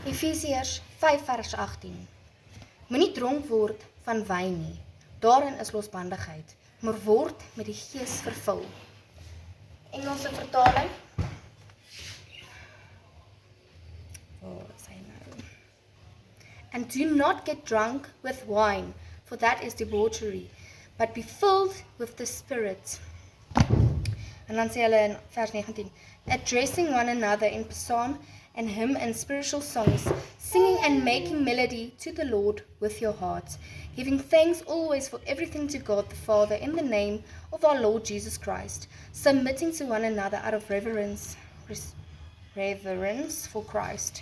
Efesiërs 5 vers 18. Moenie dronk word van wyn nie, daarin is losbandigheid, maar word met die Gees vervul. Engelse vertaling. Waar is hy nou? And do not get drunk with wine, for that is debauchery, but be filled with the Spirit. En dan sê hulle in vers 19, addressing one another in psalm and hymn and spiritual songs, singing and making melody to the Lord with your hearts, giving thanks always for everything to God the Father in the name of our Lord Jesus Christ, submitting to one another out of reverence for Christ.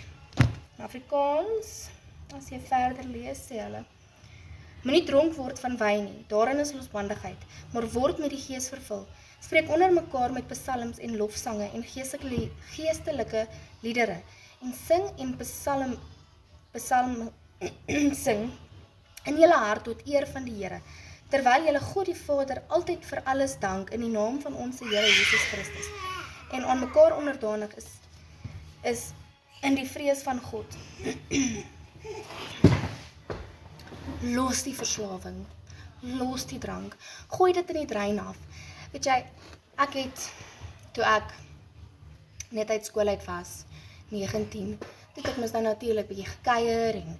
Afrikaans, as jy verder lees, sê hulle, moenie dronk word van wyn nie, daarin is losbandigheid, maar word met die Gees vervul. Spreek onder mekaar met psalms en lofsange en geestelike liedere en sing en psalm sing in julle hart tot eer van die Here, terwyl julle God die Vader altyd vir alles dank in die naam van ons Here Jesus Christus en aan mekaar onderdanig is in die vrees van God. Los die verslawing, los die drank, gooi dit in die drein af. Weet jy, ek het, toe ek net uit skool uit was, 19, toe ek mis nou natuurlijk bietjie gekuier en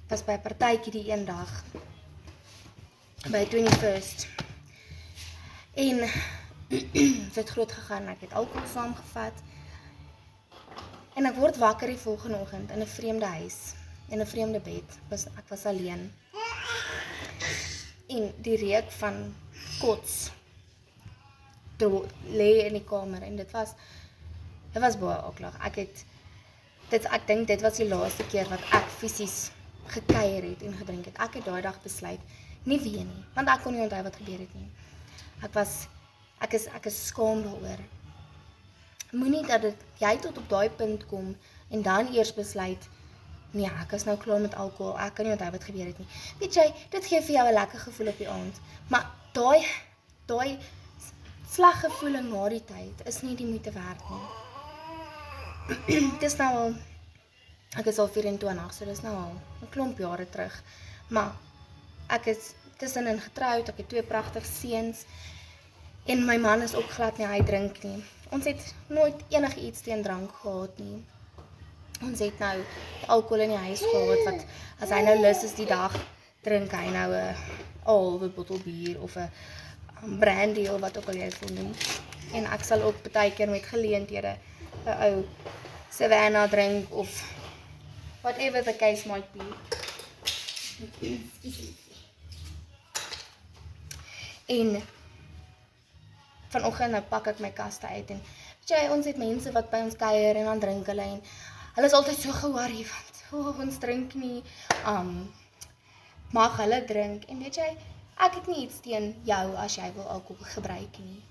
was by 'n partytjie die een dag, by 21st. En het het groot gegaan, ek het alkohol saamgevat, en ek word wakker die volgende oggend in 'n vreemde huis, in 'n vreemde bed, ek was alleen. En die reuk van kots lê in die kamer en dit was baie aklig. Ek dink dit was die laaste keer wat ek fisies gekuier het en gedrink het. Ek het daai dag besluit, nie weer nie, want ek kon nie onthou wat gebeur het nie. Ek is skaam daaroor. Moenie dat jy tot op daai punt kom en dan eers besluit, nee, ek is nou klaar met alkohol, ek kan nie onthou wat gebeur het nie. Weet jy, dit gee vir jou 'n lekker gevoel op die aand, maar daai slaggevoeling na die tyd is nie die moeite werd nie. Dit is nou al, ek is al 24, so dit is nou al 'n klomp jare terug, maar ek is tussenin getroud, ek het 2 pragtige seuns, en my man is ook glad nie, hy drink nie. Ons het nooit enige iets teen drank gehad nie. Ons het nou alkohol in die huis gehad, wat as hy nou lus is die dag, drink hy nou 'n halwe bottel bier, of 'n brandy, of wat ook al jy wil noem. En ek sal ook partykeer met geleenthede 'n ou Savannah drink, of whatever the case might be. En vanoggend nou pak ek my kaste uit, en weet jy, ons het mense wat by ons kuier, en dan drink hulle, en hulle is altyd so ge-worry, want ons drink nie, mag hulle drink, en weet jy, ek het nie iets teen jou as jy wil alkohol gebruik nie.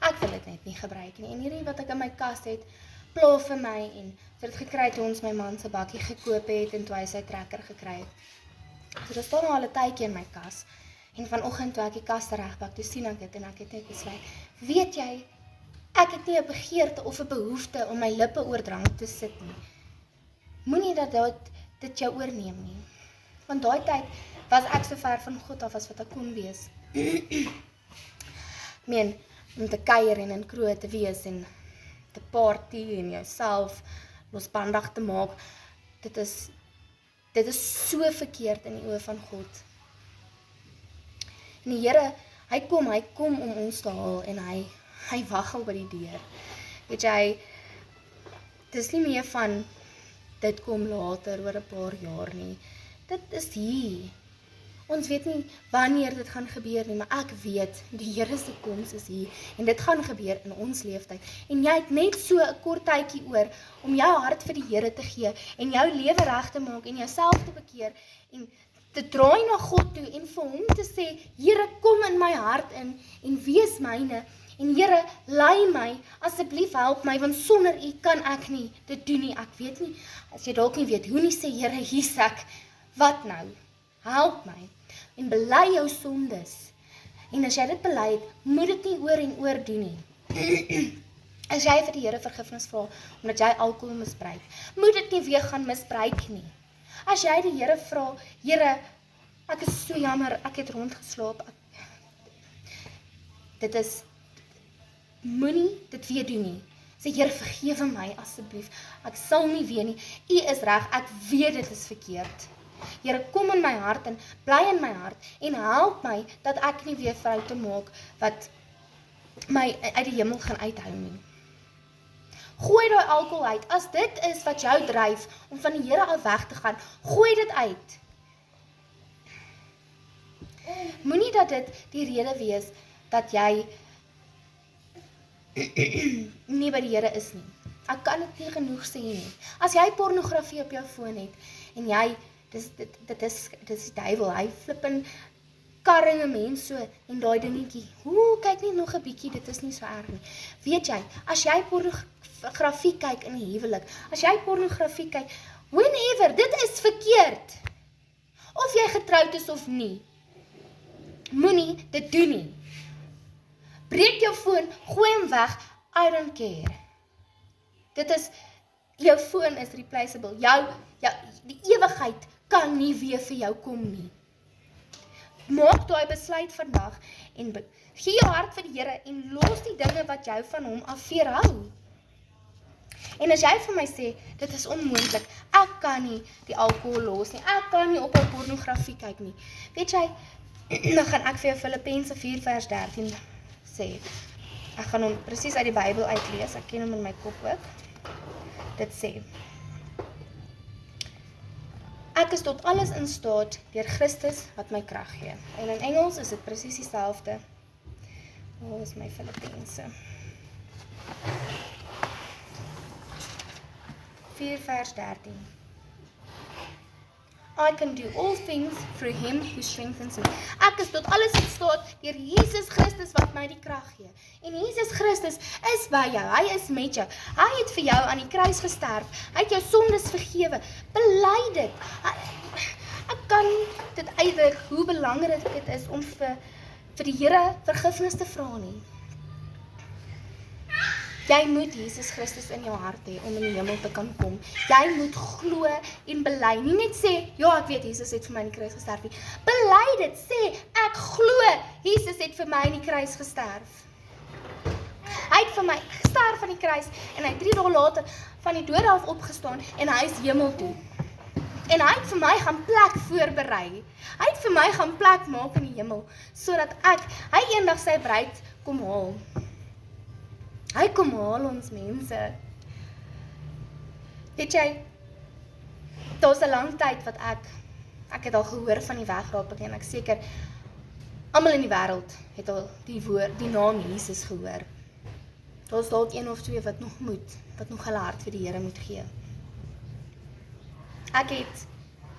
Ek wil dit net nie gebruik nie, en hierdie wat ek in my kas het, pla vir my, en so het gekry toe ons my man se bakkie gekoop het, en toe hy sy trekker gekry het. So daar staan al 'n tydjie in my kas, en vanoggend toe ek die kas regpak, toe sien ek dit, en ek het net besluit, weet jy, ek het nie 'n begeerte of 'n behoefte om my lippe oor drank te sit nie. Moenie dat dit jou oorneem nie. Want daai tyd was ek so ver van God af as wat ek kon wees. Meen, om te kuier en in kroeg te wees en te party en jouself losbandig te maak, dit is so verkeerd in die oë van God. En die Here, hy kom om ons te haal, en hy wag al by die deur. Weet jy, dit is nie meer van, dit kom later, oor 'n paar jaar nie. Dit is hier. Ons weet nie wanneer dit gaan gebeur nie, maar ek weet, die Here se koms is hier, en dit gaan gebeur in ons leeftyd. En jy het net so 'n kort tydjie oor, om jou hart vir die Here te gee, en jou lewe reg te maak, en jouself te bekeer, en te draai na God toe, en vir hom te sê, Here, kom in my hart in, en wees myne, en Here, lei my, asseblief help my, want sonder U kan ek nie dit doen nie. Ek weet nie, as jy dalk nie weet hoe nie, sê Here, hier's ek, wat nou? Help my, en bely jou sondes, en as jy dit bely het, moet dit nie oor en oor doen nie. As jy vir die Here vergifnis vra, omdat jy alkohol misbruik, moet dit nie weer gaan misbruik nie. As jy die Here vra, Here, ek is so jammer, ek het rondgeslaap, moenie dit weer doen nie. Sê, Here, vergewe my asseblief, ek sal nie weer nie, U is reg, ek weet dit is verkeerd. Here, kom in my hart en bly in my hart en help my dat ek nie weer foute maak wat my uit die hemel gaan uithou nie. Gooi daai alkohol uit. As dit is wat jou dryf om van die Here af weg te gaan, gooi dit uit. Moenie dat dit die rede wees dat jy nie by die Here is nie. Ek kan dit nie genoeg sê nie. As jy pornografie op jou foon het en jy dit is die duiwel, hy flip in karringe mens so, en daai dingetjie, kyk net nog 'n bietjie, dit is nie so erg nie. Weet jy, as jy pornografie kyk in die huwelik, as jy pornografie kyk, whenever, dit is verkeerd. Of jy getroud is of nie, moenie dit doen nie. Breek jou foon, gooi hom weg, I don't care. Dit is, jou foon is replaceable, die ewigheid kan nie weer vir jou kom nie. Maak daai besluit vandag en gee jou hart vir die Here en los die dinge wat jou van hom af weerhou. En as jy vir my sê, dit is onmoontlik, ek kan nie die alkohol los nie, ek kan nie op pornografie kyk nie. Weet jy, dan gaan ek vir jou Filippense 4 vers 13 sê. Ek gaan hom presies uit die Bybel uitlees, ek ken hom in my kop ook. Dit sê, ek is tot alles in staat deur Christus wat my krag gee. En in Engels is dit presies dieselfde. Waar is my Filippense? 4 vers 13. I can do all things through him who strengthens me. Ek is tot alles in staat deur Jesus Christus wat my die krag gee. En Jesus Christus is by jou, hy is met jou. Hy het vir jou aan die kruis gesterf, hy het jou sondes vergewe. Bely dit. Ek kan dit uitdruk hoe belangrik dit is om vir die Here vergifnis te vra nie. Jy moet Jesus Christus in jou hart hê om in die hemel te kan kom. Jy moet glo en bely. Nie net sê, ja, ek weet Jesus het vir my in die kruis gesterf nie. Bely dit, sê, ek glo Jesus het vir my in die kruis gesterf. Hy het vir my gesterf aan die kruis en hy 3 dae later van die dode af opgestaan en hy is hemel toe. En hy het vir my gaan plek voorberei. Hy het vir my gaan plek maak in die hemel, sodat hy eendag sy bruid kom haal. Hy kom haal ons mense. Weet jy, daar is 'n lang tyd wat ek het al gehoor van die wegraping en ek seker, almal in die wêreld het al die naam Jesus gehoor. Daar is dalk 1 of 2 wat nog hulle hart vir die Here moet gee. Ek het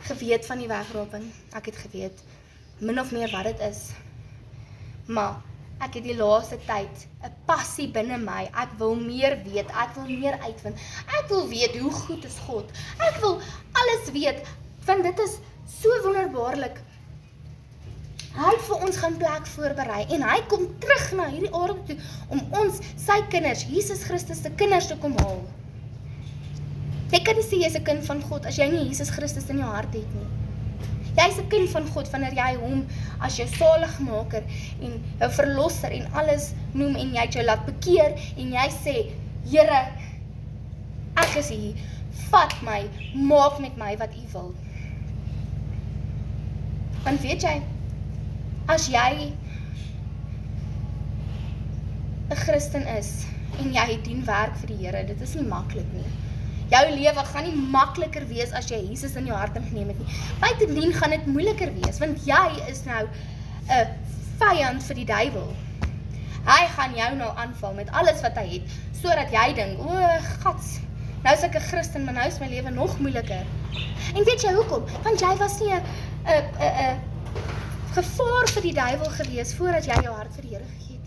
geweet van die wegraping, ek het geweet min of meer wat dit is, maar ek het die laaste tyd 'n passie binne my, ek wil meer weet, ek wil meer uitvind, ek wil weet hoe goed is God, ek wil alles weet, want dit is so wonderbaarlik. Hy het vir ons gaan plek voorberei, en hy kom terug na hierdie aarde toe, om ons, sy kinders, Jesus Christus se kinders te kom haal. Jy kan nie sê jy is 'n kind van God, as jy nie Jesus Christus in jou hart het nie. Jy is 'n kind van God, wanneer jy hom as jou saligmaker en jou verlosser en alles noem en jy het jou laat bekeer en jy sê, Here, ek is hier, vat my, maak met my wat U wil. Want weet jy, as jy 'n Christen is en jy doen werk vir die Here, dit is nie maklik nie. Jou lewe gaan nie makliker wees as jy Jesus in jou hart geneem het nie. Buitendien gaan dit moeiliker wees, want jy is nou 'n vyand vir die duiwel. Hy gaan jou nou aanval met alles wat hy het, sodat jy dink, gats, nou is ek 'n Christen, maar nou is my lewe nog moeiliker. En weet jy hoekom? Want jy was nie 'n gevaar vir die duiwel gewees, voordat jy jou hart vir die Here gegee het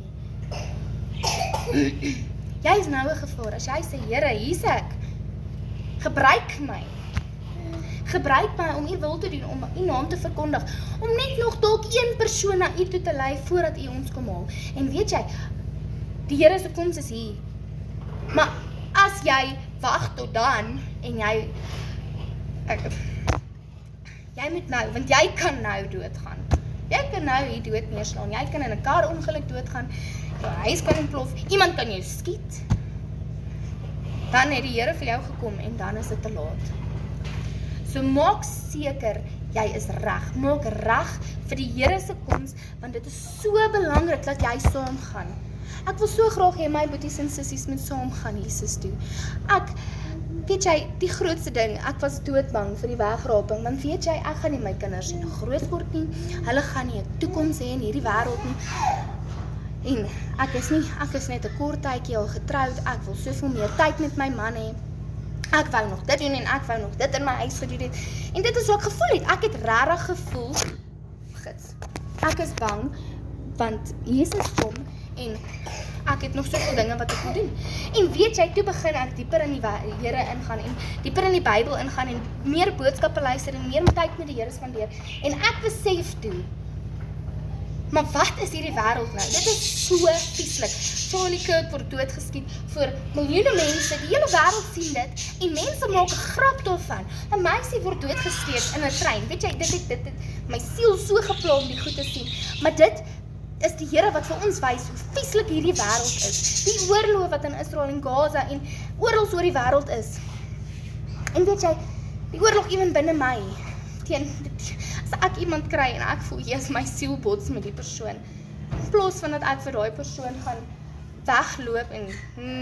nie. Jy is nou 'n gevaar, as jy sê, Here, hier is ek. Gebruik my om U wil te doen, om U naam te verkondig, om net nog dalk 1 persoon na U toe te lei, voordat U ons kom haal. En weet jy, die Here se koms is hier. Maar as jy wag tot dan, en jy moet nou, want jy kan nou doodgaan. Jy kan nou hier dood neerslaan, jy kan in 'n kar ongeluk doodgaan, jou huis kan ontplof, iemand kan jou skiet. Dan het die Here vir jou gekom en dan is dit te laat. So maak seker jy is reg. Maak reg vir die Here se koms, want dit is so belangrik dat jy saam gaan. Ek wil so graag hê my boeties en sissies moet saam gaan Jesus toe. Weet jy, die grootste ding, ek was doodbang vir die wegraping, want weet jy, ek gaan nie my kinders nie groot word nie, hulle gaan nie 'n toekoms hê in hierdie wêreld nie. En ek is net 'n kort tydjie al getroud, ek wil soveel meer tyd met my man hê. Ek wou nog dit doen en ek wou nog dit in my huis gedoen het. En dit is wat ek gevoel het. Ek het regtig gevoel, gits, ek is bang, want Jesus kom en ek het nog soveel dinge wat ek moet doen. En weet jy, toe begin ek dieper in die Here ingaan en dieper in die Bybel ingaan en meer boodskappe luister en meer tyd met die Here spandeer. En ek besef toe, maar wat is hierdie wêreld nou? Dit is so vieslik. Charlie Kirk word doodgeskiet vir miljoene mense. Die hele wêreld sien dit en mense maak 'n grap daarvan. 'n Meisie word doodgesteek in 'n trein. Weet jy, dit het my siel so gepla om die goed te sien. Maar dit is die Here wat vir ons wys hoe vieslik hierdie wêreld is. Die oorlog wat in Israel en Gaza en oral oor die wêreld is. En weet jy, die oorlog ewen binne my. As ek iemand kry en ek voel eers my siel bots met die persoon, in plaas van dat ek vir daai persoon gaan wegloop en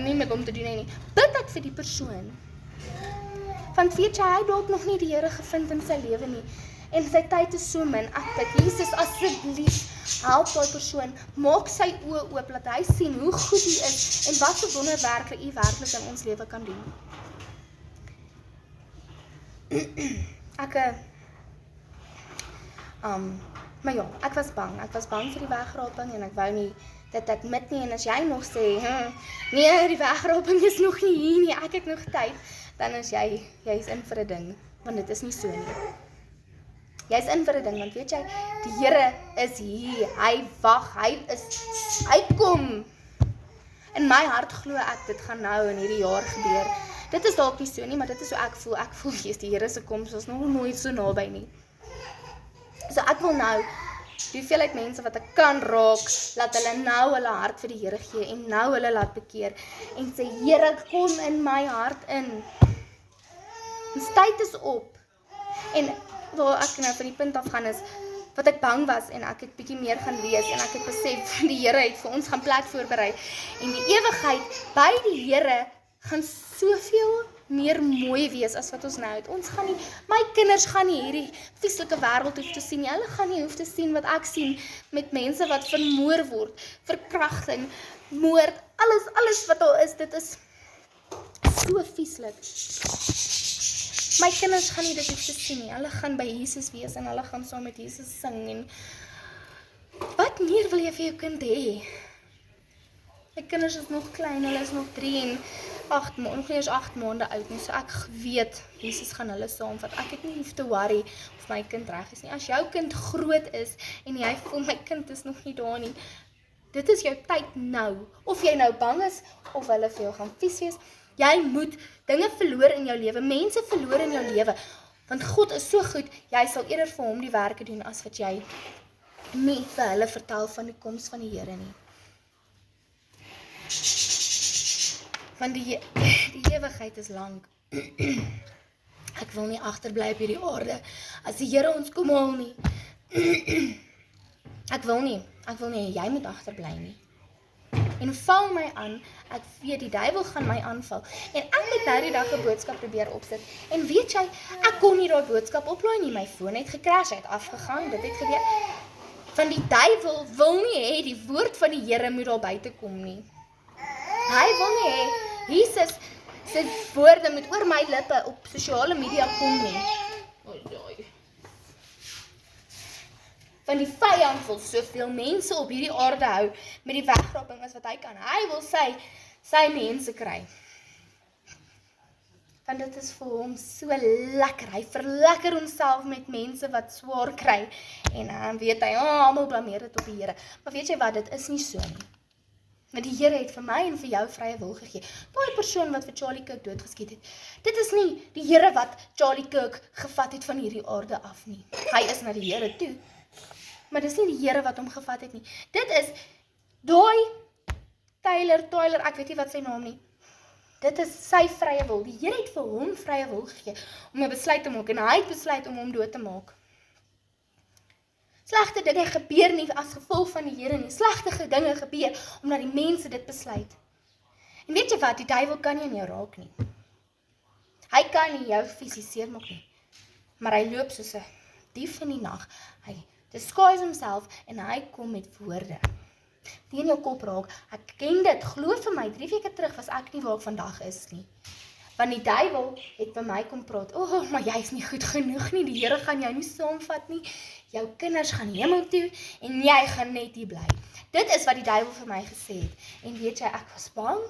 nie met hom te doen nie, bid ek vir die persoon. Want weet jy, hy het dalk nog nie die Here gevind in sy lewe nie. En sy tyd is so min. Ek bid, Jesus, asseblief, help daai persoon, maak sy oë oop, laat hy sien hoe goed U is en wat so wonderwerke U werklik in ons lewe kan doen. Maar ja, ek was bang vir die wegraping en ek wou nie dit admit nie, en as jy nog sê, nee, die wegraping is nog nie hier nie, ek het nog tyd, dan is jy is in vir 'n ding, want dit is nie so nie. Jy is in vir 'n ding, want weet jy, die Here is hier, hy wag, hy kom. In my hart glo ek, dit gaan nou in hierdie jaar gebeur. Dit is dalk nie so nie, maar dit is so ek voel, die Here se koms is nog nooit so naby nie. So ek wil nou, die hoeveelheid mense wat ek kan raak, laat hulle nou hulle hart vir die Here gee, en nou hulle laat bekeer, en sê, Here, kom in my hart in. Ons tyd is op, en waar ek nou van die punt af gaan is, wat ek bang was, en ek het bietjie meer gaan lees, en ek het besef, die Here het vir ons gaan plek voorberei, en die ewigheid by die Here gaan soveel meer mooi wees as wat ons nou het. Ons gaan nie, my kinders gaan nie hierdie vieslike wêreld hoef te sien nie. Hulle gaan nie hoef te sien wat ek sien met mense wat vermoor word, verkrachting, moord, alles wat daar is, dit is so vieslik. My kinders gaan nie dit hoef te sien nie. Hulle gaan by Jesus wees en hulle gaan saam met Jesus sing en wat meer wil jy vir jou kind hê? My kinders is nog klein, hulle is nog 3 en 8 maande, nog nie eens 8 maande oud nie, so ek weet, Jesus gaan hulle saamvat. Ek het nie hoef te worry of my kind reg is nie. As jou kind groot is en jy voel my kind is nog nie daar nie, dit is jou tyd nou. Of jy nou bang is of hulle vir jou gaan vies wees, jy moet dinge verloor in jou lewe, mense verloor in jou lewe, want God is so goed, jy sal eerder vir hom die werke doen as wat jy nie vir hulle vertel van die koms van die Here nie. Want die ewigheid is lank. Ek wil nie agterbly op hierdie aarde, as die Here ons kom haal nie. Ek wil nie, jy moet agterbly nie. En val my aan, ek weet die duiwel gaan my aanval, en ek het nou die dag 'n boodskap probeer opsit, en weet jy, ek kon nie daai boodskap oplaai nie, my foon het gecrash, het afgegaan, dit het gebeur, want die duiwel wil nie hê, die woord van die Here moet daar buite kom nie. Hy wil nie hê, Jesus sy woorde moet oor my lippe op sosiale media kom nie. Want die vyand wil soveel mense op hierdie aarde hou met die wegraping as wat hy kan. Hy wil sy mense kry. Want dit is vir hom so lekker. Hy verlekker homself met mense wat swaar kry. En dan weet hy, almal blameer dit op die Here. Maar weet jy wat, dit is nie so nie. Want die Here het vir my en vir jou vrye wil gegee. Daai persoon wat vir Charlie Kirk doodgeskiet het, dit is nie die Here wat Charlie Kirk gevat het van hierdie aarde af nie. Hy is na die Here toe. Maar dis nie die Here wat hom gevat het nie. Dit is daai Tyler, ek weet nie wat sy naam nie. Dit is sy vrye wil. Die Here het vir hom vrye wil gegee om 'n besluit te maak en hy het besluit om hom dood te maak. Slegte dinge gebeur nie as gevolg van die Here nie. Slegte dinge gebeur omdat die mense dit besluit. En weet jy wat, die duiwel kan nie in jou raak nie. Hy kan nie jou fisies seermaak nie. Maar hy loop soos 'n dief in die nag. Hy disguise homself en hy kom met woorde. Die in jou kop raak. Ek ken dit, glo vir my, 3 weke terug was ek nie waar ek vandag is nie. Want die duiwel het by my kom praat, maar jy is nie goed genoeg nie, die Here gaan jou nie saamvat nie, jou kinders gaan hemel toe, en jy gaan net hier bly. Dit is wat die duiwel vir my gesê het, en weet jy, ek was bang,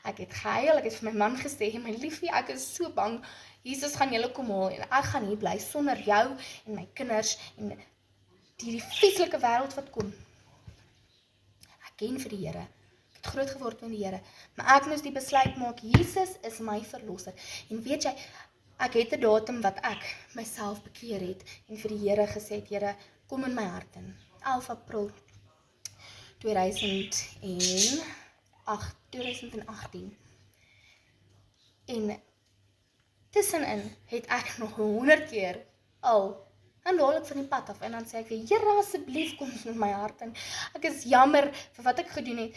ek het gehuil, ek het vir my man gesê, my liefie, ek is so bang, Jesus gaan julle kom haal, en ek gaan hier bly, sonder jou, en my kinders, en die vieslike wêreld wat kom. Ek ken vir die Here, ek het groot geword met die Here, maar ek moes die besluit maak, Jesus is my verlosser, en weet jy, ek het 'n datum wat ek myself bekeer het, en vir die Here gesê het, Here, kom in my hart in, 11 April 2018, en tussenin het ek nog 100 keer al, dan daal ek van die pad af, en dan sê ek weer, Here, asseblief, kom in my hart in, ek is jammer vir wat ek gedoen het,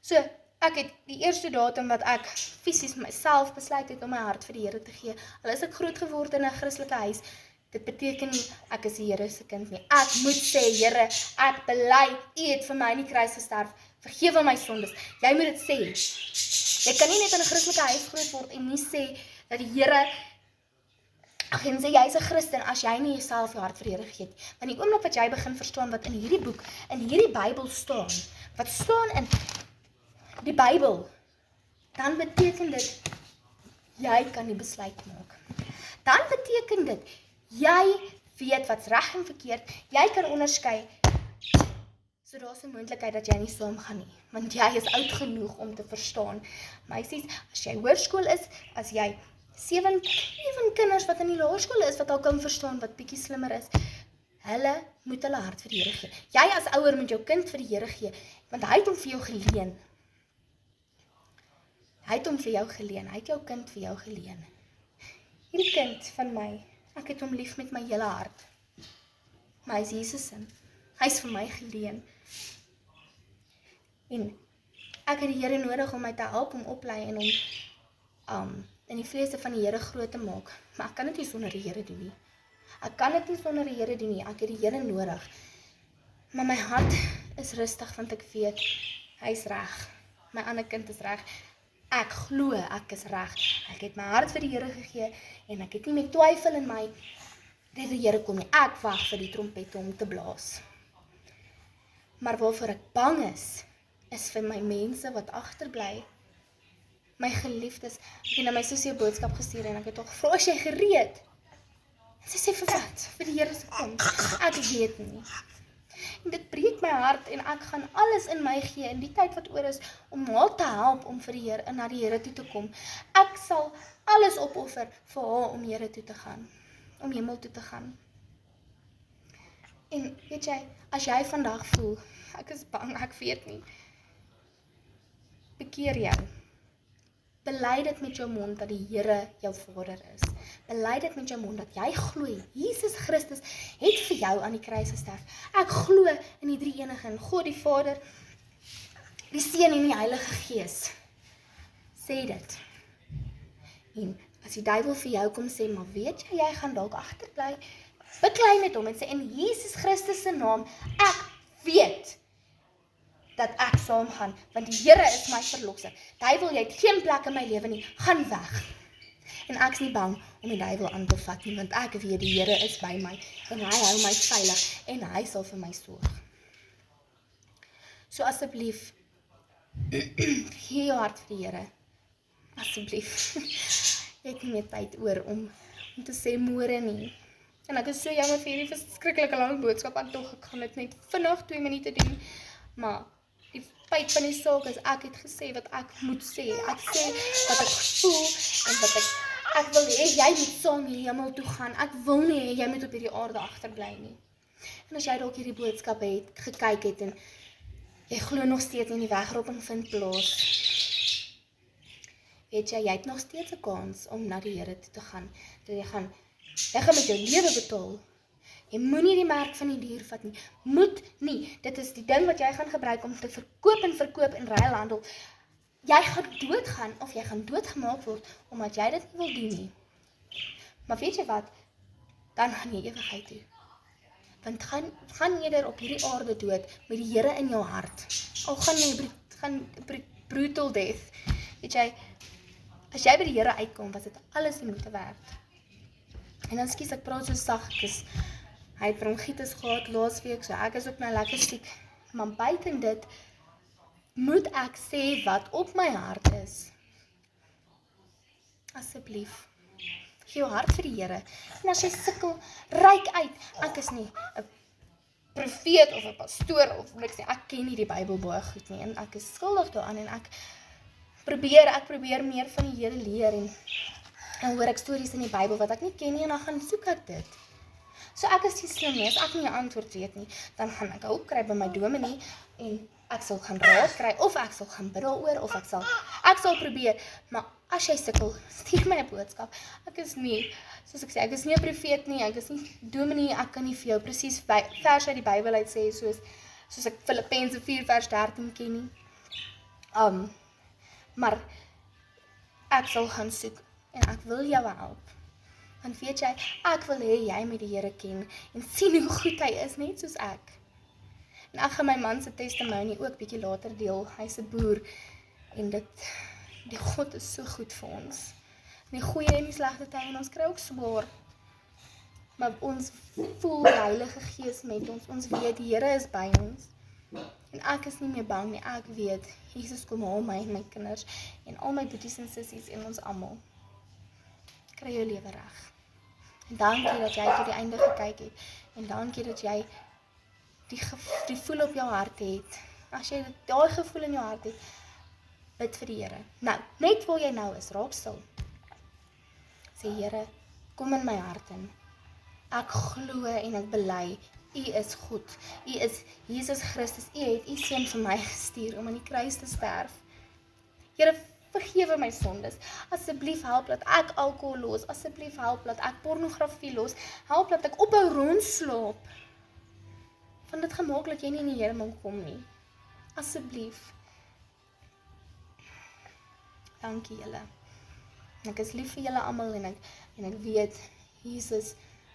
so, ek het die eerste datum wat ek fisies myself besluit het om my hart vir die Here te gee, al is ek groot geword in 'n Christelike huis, dit beteken nie, ek is die Here se kind nie, ek moet sê, Here, ek bely, U het vir my in die kruis gesterf, vergewe my sondes, jy moet dit sê, jy kan nie net in 'n Christelike huis groot word en nie sê, dat die Here, en sê, jy is 'n Christen, as jy nie jouself jou hart vir die Here gegee het, want die oomblik wat jy begin verstaan, wat in hierdie boek, in hierdie Bybel staan, wat staan in die Bybel, dan beteken dit, jy kan die besluit maak. Dan beteken dit, jy weet wat's reg en verkeerd, jy kan onderskei, so daar's 'n moontlikheid dat jy nie saam gaan nie, want jy is oud genoeg om te verstaan. Meisies, as jy hoërskool is, as jy 7 kinders wat in die laerskool is, wat al kan verstaan, wat bietjie slimmer is, hulle moet hulle hart vir die Here gee. Jy as ouer moet jou kind vir die Here gee, want hy het hom vir jou geleen. Hy het hom vir jou geleen, hy het jou kind vir jou geleen. Hierdie kind van my, ek het hom lief met my hele hart. Maar hy is Jesus in. Hy is vir my geleen. En ek het die Here nodig om my te help, om oplei en om in die vrese van die Here groot te maak. Maar ek kan dit nie sonder die Here doen nie. Ek kan dit nie sonder die Here doen nie. Ek het die Here nodig. Maar my hart is rustig, want ek weet, hy is reg. My ander kind is reg. Ek glo ek is reg. Ek het my hart vir die Here gegee en ek het nie met twyfel in my dat die Here kom nie. Ek wag vir die trompette om te blaas. Maar waarvoor ek bang is vir my mense wat agterbly. My geliefdes, ek het na my sussie 'n boodskap gestuur en ek het haar gevra, is jy gereed? En sy sê vir wat? Vir die Here se kom. Ek weet nie. En dit breek my hart en ek gaan alles in my gee in die tyd wat oor is om haar te help om vir die Here na die Here toe te kom. Ek sal alles opoffer vir haar om Here toe te gaan, om hemel toe te gaan. En weet jy, as jy vandag voel, ek is bang, ek weet nie, bekeer jou. Bely dit met jou mond dat die Here jou Vader is. Bely dit met jou mond dat jy glo, Jesus Christus het vir jou aan die kruis gesterf. Ek glo in die drie-enige, in God die Vader, die Seun en die Heilige Gees. Sê dit. En as die duiwel vir jou kom sê, maar weet jy, jy gaan dalk agterbly, beklei met hom en sê, in Jesus Christus se naam, ek weet dat ek saam gaan, want die Here is my verlosser. Duiwel, jy het geen plek in my lewe nie, gaan weg. En ek is nie bang om die duiwel aan te vat nie, want ek weet die Here is by my, en hy hou my veilig, en hy sal vir my sorg. So asseblief, gee jou hart vir die Here, asseblief. Jy het nie meer tyd oor om te sê môre nie. En ek is so jammer vir hierdie verskriklike lang boodskap, en tog ek gaan dit net vinnig 2 minute doen, maar die feit van die saak is, ek het gesê wat ek moet sê. Ek sê wat ek voel en wat ek wil hê jy moet saam die hemel toe gaan. Ek wil nie hê jy moet op hierdie aarde agterbly nie. En as jy dalk hierdie boodskap gekyk het en jy glo nog steeds in die wegroeping vind plaas, weet jy het nog steeds 'n kans om na die Here toe te gaan. Dat jy gaan met jou lewe betaal. Jy moenie die merk van die dier vat nie. Moet nie. Dit is die ding wat jy gaan gebruik om te verkoop en ruilhandel. Jy gaan doodgaan of jy gaan doodgemaak word omdat jy dit nie wil doen nie. Maar weet jy wat? Dan gaan jy ewigheid toe. Want gaan eerder op hierdie aarde dood met die Here in jou hart. Al gaan jy brutal death. Weet jy, as jy by die Here uitkom, was dit alles die moeite werd. En dan skies ek praat so sag, hy het bronchitis gehad laasweek, so ek is ook nou lekker siek. Maar buiten dit, moet ek sê wat op my hart is. Asseblief, gee jou hart vir die Here. En as jy sukkel, reik uit. Ek is nie 'n profeet of 'n pastoor of niks nie. Ek ken nie die Bybel baie goed nie en ek is skuldig daaraan en ek probeer meer van die Here leer en hoor ek stories in die Bybel wat ek nie ken nie en dan gaan soek ek dit. So ek is nie slim nie, as ek nie 'n antwoord weet nie, dan gaan ek hulp kry by my dominee en ek sal gaan raad kry of ek sal gaan bid daaroor of ek sal probeer, maar as jy sukkel, stuur my 'n boodskap. Ek is nie, soos ek sê, ek is nie 'n profeet nie, ek is nie dominee, ek kan nie vir jou presies vers uit die Bybel uit sê soos ek Filippense 4 vers 13 ken nie. Maar ek sal gaan soek en ek wil jou help. Want weet jy, ek wil hê jy met die Here ken en sien hoe goed hy is, net soos ek. En ek gaan my man se testimony ook bietjie later deel. Hy's 'n boer en die God is so goed vir ons. In die goeie en die slegte tye en ons kry ook swaar. Maar ons voel die Heilige Gees met ons. Ons weet die Here is by ons. En ek is nie meer bang nie. Ek weet Jesus kom haal my en my kinders en al my boeties en sissies en ons almal. Kry jou lewe reg. En dankie dat jy tot die einde gekyk het. En dankie dat jy die gevoel op jou hart het. As jy daai gevoel in jou hart het, bid vir die Here. Nou, net waar jy nou is, raak stil. Sê Here, kom in my hart in. Ek glo en ek bely, U is goed. U is Jesus Christus. U het U seun vir my gestuur om aan die kruis te sterf. Here, vergewe my sondes. Asseblief help dat ek alkohol los. Asseblief help dat ek pornografie los. Help dat ek ophou rondslaap. Van dit gemaak dat jy nie in die hemel kom nie. Asseblief. Dankie julle. Ek is lief vir julle almal en ek weet Jesus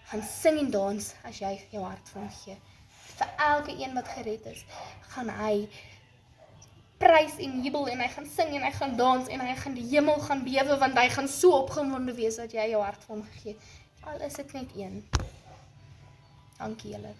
gaan sing en dans as jy jou hart vir hom gee. Vir elke een wat gered is, gaan hy prys en jubel en hy gaan sing en hy gaan dans en hy gaan die hemel gaan bewe want hy gaan so opgewonde wees dat jy jou hart vir hom gegee. Al is dit net een. Dankie julle.